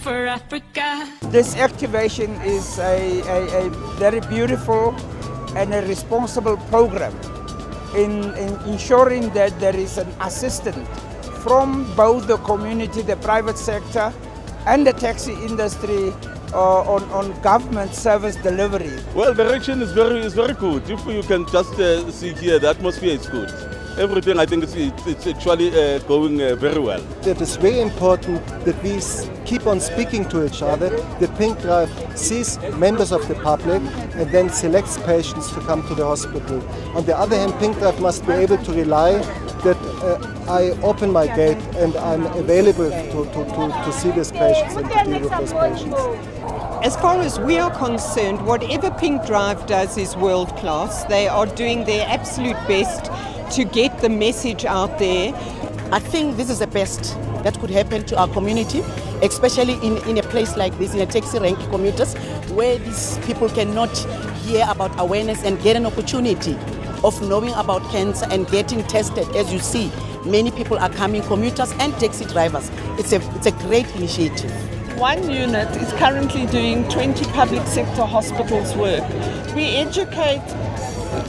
for Africa. This activation is a very beautiful and a responsible program in ensuring that there is an assistance from both the community, the private sector, and the taxi industry on government service delivery. Well, the direction is very good. If you can just see here, the atmosphere is good. Everything, I think, it's actually going very well. It is very important that we keep on speaking to each other. The PinkDrive sees members of the public and then selects patients to come to the hospital. On the other hand, PinkDrive must be able to rely that I open my gate and I'm available to see these patients and to deal with those patients. As far as we are concerned, whatever PinkDrive does is world class. They are doing their absolute best to get the message out there. I think this is the best that could happen to our community, especially in a place like this, in a taxi rank commuters, where these people cannot hear about awareness and get an opportunity of knowing about cancer and getting tested. As you see, many people are coming, commuters and taxi drivers. It's a great initiative. One unit is currently doing 20 public sector hospitals work. We educate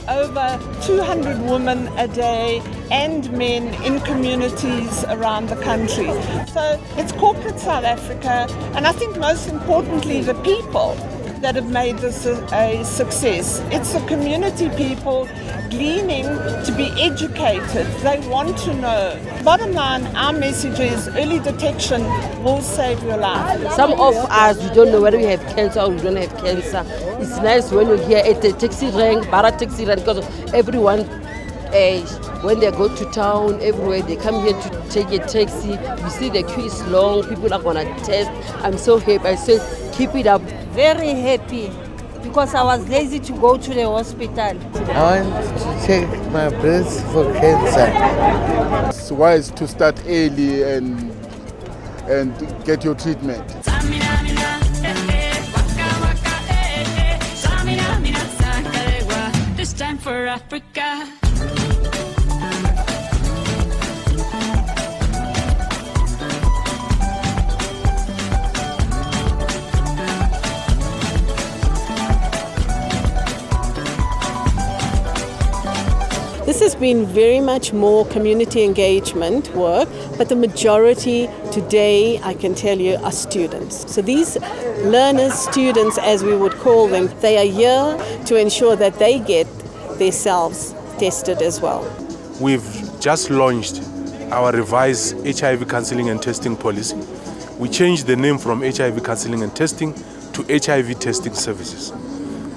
over 200 women a day and men in communities around the country. So it's corporate South Africa, and I think most importantly the people that have made this a success. It's the community people gleaning to be educated. They want to know. Bottom line, our message is early detection will save your life. Some of us, we don't know whether we have cancer or we don't have cancer. It's nice when you hear at the taxi rank, bara taxi rank, because everyone, when they go to town, everywhere, they come here to take a taxi. You see the queue is long, people are going to test. I'm so happy. I say, keep it up. Very happy because I was lazy to go to the hospital. I want to check my breast for cancer. It's wise to start early and get your treatment. This time for Africa. This has been very much more community engagement work, but the majority today, I can tell you, are students. So these learners, students as we would call them, they are here to ensure that they get themselves tested as well. We've just launched our revised HIV counseling and testing policy. We changed the name from HIV counseling and testing to HIV testing services.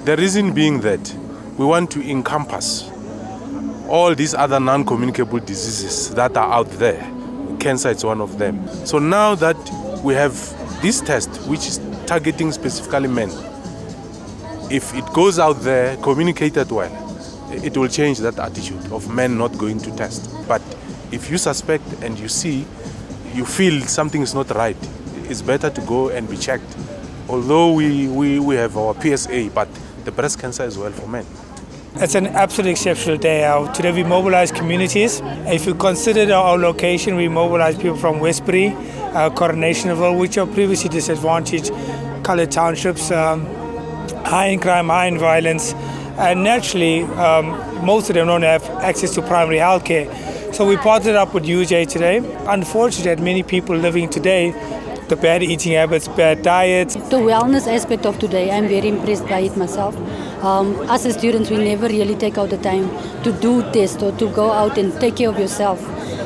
The reason being that we want to encompass all these other non-communicable diseases that are out there. Cancer is one of them. So now that we have this test, which is targeting specifically men, if it goes out there, communicated well, it will change that attitude of men not going to test. But if you suspect and you see, you feel something is not right, it's better to go and be checked. Although we have our PSA, but the breast cancer is well for men. It's an absolutely exceptional day out. Today we mobilize communities. If you consider our location, we mobilize people from Westbury, Coronationville, which are previously disadvantaged colored townships, high in crime, high in violence, and naturally most of them don't have access to primary health care. So we partnered up with UJ today. Unfortunately, many people living today, the bad eating habits, bad diets. The wellness aspect of today, I'm very impressed by it myself. As a students, we never really take out the time to do tests or to go out and take care of yourself.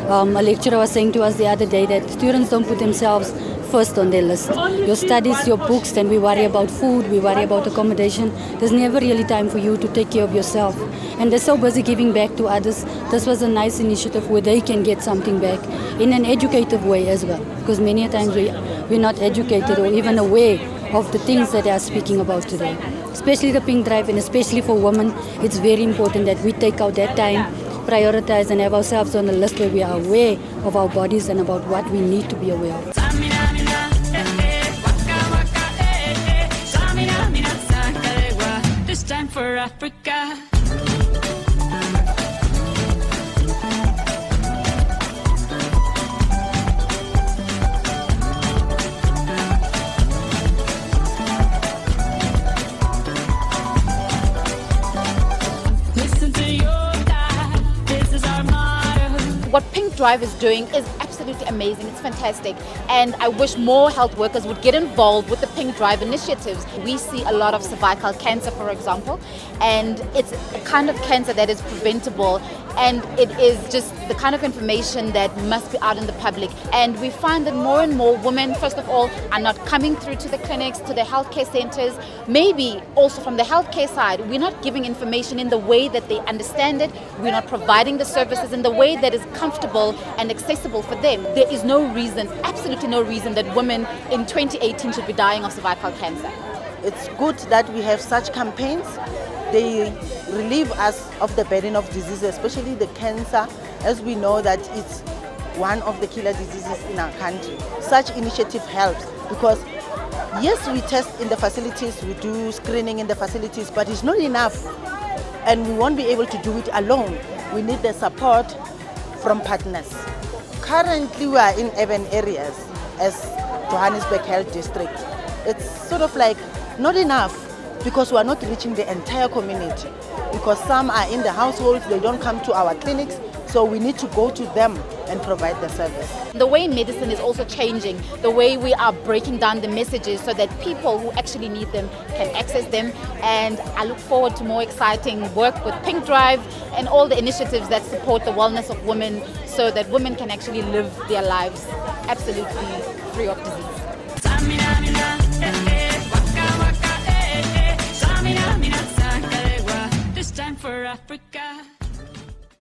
A lecturer was saying to us the other day that students don't put themselves first on their list. Your studies, your books, then we worry about food, we worry about accommodation. There's never really time for you to take care of yourself. And they're so busy giving back to others. This was a nice initiative where they can get something back in an educative way as well. Because many times we're not educated or even aware of the things that they are speaking about today. Especially the PinkDrive, and especially for women, it's very important that we take out that time, prioritize and have ourselves on a list where we are aware of our bodies and about what we need to be aware of. This time for Africa. what PinkDrive is doing is absolutely amazing. It's fantastic. And I wish more health workers would get involved with the PinkDrive initiatives. We see a lot of cervical cancer, for example, and it's a kind of cancer that is preventable, and it is just the kind of information that must be out in the public. And we find that more and more women, first of all, are not coming through to the clinics, to the healthcare centers. Maybe also from the healthcare side, we're not giving information in the way that they understand it. We're not providing the services in the way that is comfortable and accessible for them. There is no reason, absolutely no reason, that women in 2018 should be dying of cervical cancer. It's good that we have such campaigns. They relieve us of the burden of disease, especially the cancer, as we know that it's one of the killer diseases in our country. Such initiative helps because yes, we test in the facilities, we do screening in the facilities, but it's not enough. And we won't be able to do it alone. We need the support from partners. Currently, we are in urban areas as Johannesburg Health District. It's sort of like not enough because we are not reaching the entire community. Because some are in the households, they don't come to our clinics, so we need to go to them and provide the service. The way medicine is also changing, the way we are breaking down the messages so that people who actually need them can access them. And I look forward to more exciting work with PinkDrive and all the initiatives that support the wellness of women so that women can actually live their lives absolutely free of disease. This time for Africa.